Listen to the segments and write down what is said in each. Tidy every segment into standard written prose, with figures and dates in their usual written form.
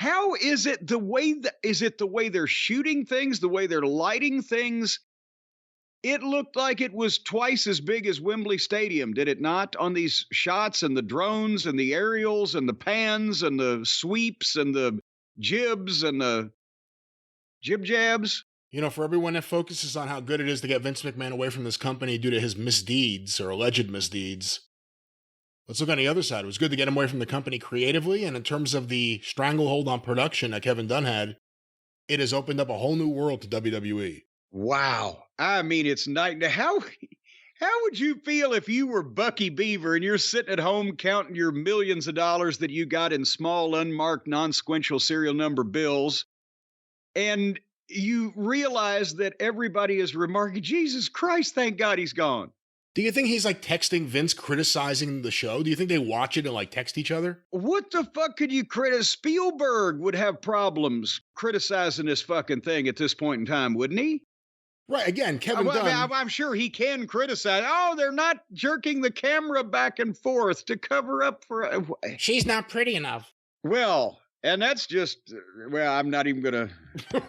How is it is it the way they're shooting things, the way they're lighting things? It looked like it was twice as big as Wembley Stadium, did it not? On these shots and the drones and the aerials and the pans and the sweeps and the jibs and the jib jabs. You know, for everyone that focuses on how good it is to get Vince McMahon away from this company due to his misdeeds or alleged misdeeds, let's look on the other side. It was good to get him away from the company creatively, and in terms of the stranglehold on production that Kevin Dunn had, it has opened up a whole new world to WWE. Wow. I mean, it's night. How would you feel if you were Bucky Beaver and you're sitting at home counting your millions of dollars that you got in small, unmarked, non-sequential serial number bills, and you realize that everybody is remarking, Jesus Christ, thank God he's gone. Do you think he's like texting Vince criticizing the show? Do you think they watch it and like text each other? What the fuck could you criticize? Spielberg would have problems criticizing this fucking thing at this point in time, wouldn't he? Right, again, Kevin Dunn. I mean, I'm sure he can criticize. Oh, they're not jerking the camera back and forth to cover up for... She's not pretty enough. Well, and that's just... Well, I'm not even going to...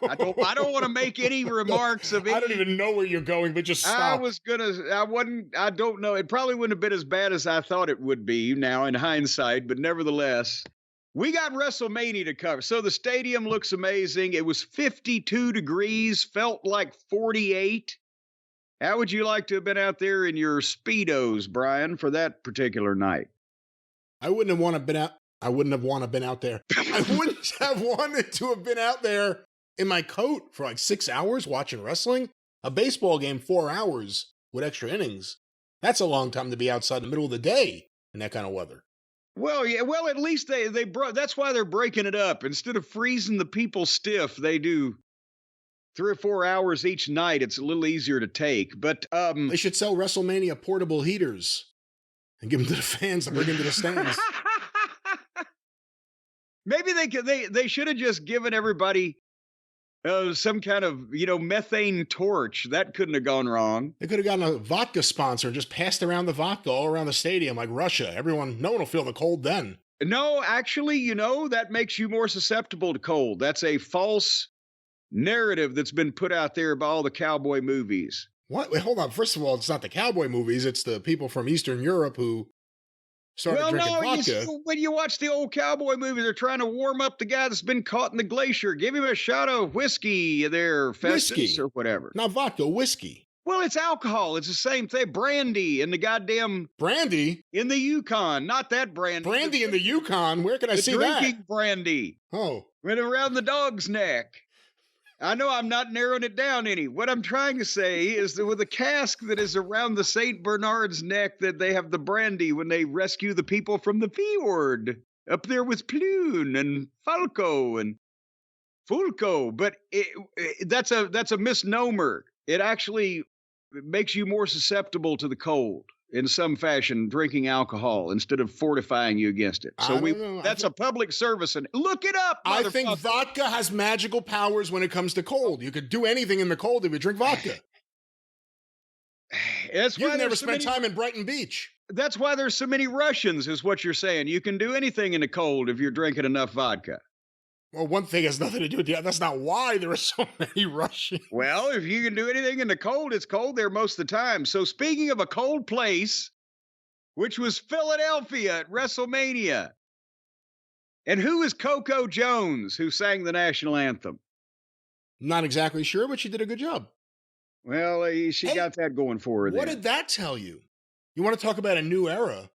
I don't want to make any remarks of it. I don't even know where you're going, but just stop. I don't know. It probably wouldn't have been as bad as I thought it would be now in hindsight, but nevertheless... We got WrestleMania to cover. So the stadium looks amazing. It was 52 degrees, felt like 48. How would you like to have been out there in your Speedos, Brian, for that particular night? I wouldn't have wanted to been out. I wouldn't have wanted to been out there. I wouldn't have wanted to have been out there in my coat for like 6 hours watching wrestling. A baseball game, 4 hours with extra innings. That's a long time to be outside in the middle of the day in that kind of weather. Well, yeah. Well, at least that's why they're breaking it up. Instead of freezing the people stiff, they do 3 or 4 hours each night. It's a little easier to take. But they should sell WrestleMania portable heaters and give them to the fans to bring into the stands. Maybe they should have just given everybody some kind of methane torch. That couldn't have gone wrong. They could have gotten a vodka sponsor and just passed around the vodka all around the stadium like Russia. No one will feel the cold then. No, actually, that makes you more susceptible to cold. That's a false narrative that's been put out there by all the cowboy movies. What? Wait, hold on. First of all, it's not the cowboy movies. It's the people from Eastern Europe who started drinking vodka. When you watch the old cowboy movies, they're trying to warm up the guy that's been caught in the glacier. Give him a shot of whiskey there, Festus, or whatever. Not vodka, whiskey. Well, it's alcohol. It's the same thing. Brandy in the goddamn... Brandy? In the Yukon. Not that brandy. Brandy in the Yukon? Where can I see that? Drinking brandy. Oh. Right around the dog's neck. I know I'm not narrowing it down any. What I'm trying to say is that with a cask that is around the St. Bernard's neck, that they have the brandy when they rescue the people from the fjord up there with Plune and Falco and Fulco. But that's a misnomer. It actually makes you more susceptible to the cold in some fashion, drinking alcohol instead of fortifying you against it. So that's a public service, and look it up. I think vodka has magical powers when it comes to cold. You could do anything in the cold if you drink vodka. You've never spent time in Brighton Beach. That's why there's so many Russians, is what you're saying. You can do anything in the cold if you're drinking enough vodka. Well, one thing has nothing to do with the other. That's not why there are so many Russians. Well, if you can do anything in the cold, it's cold there most of the time. So speaking of a cold place, which was Philadelphia at WrestleMania. And who is Coco Jones, who sang the national anthem? Not exactly sure, but she did a good job. Well, she got that going for her there. What did that tell you? You want to talk about a new era?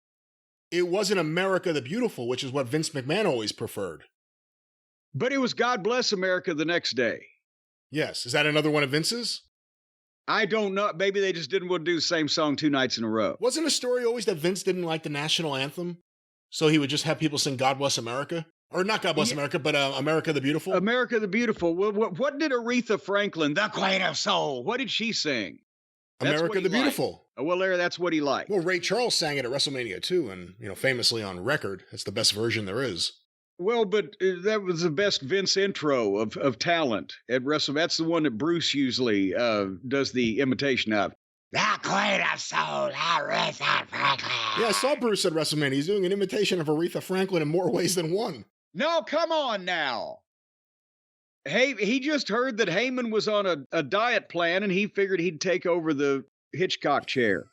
It wasn't America the Beautiful, which is what Vince McMahon always preferred. But it was God Bless America the next day. Yes. Is that another one of Vince's? I don't know. Maybe they just didn't want to do the same song 2 nights in a row. Wasn't the story always that Vince didn't like the national anthem? So he would just have people sing God Bless America? Or not God Bless America, but America the Beautiful? America the Beautiful. What did Aretha Franklin, the Queen of Soul, what did she sing? America the Beautiful. Well, Larry, that's what he liked. Well, Ray Charles sang it at WrestleMania too, and famously on record. It's the best version there is. Well, but that was the best Vince intro of talent at WrestleMania. That's the one that Bruce usually does the imitation of. The Queen of Soul, Aretha Franklin. Yeah, I saw Bruce at WrestleMania. He's doing an imitation of Aretha Franklin in more ways than one. No, come on now. Hey, he just heard that Heyman was on a diet plan and he figured he'd take over the Hitchcock chair.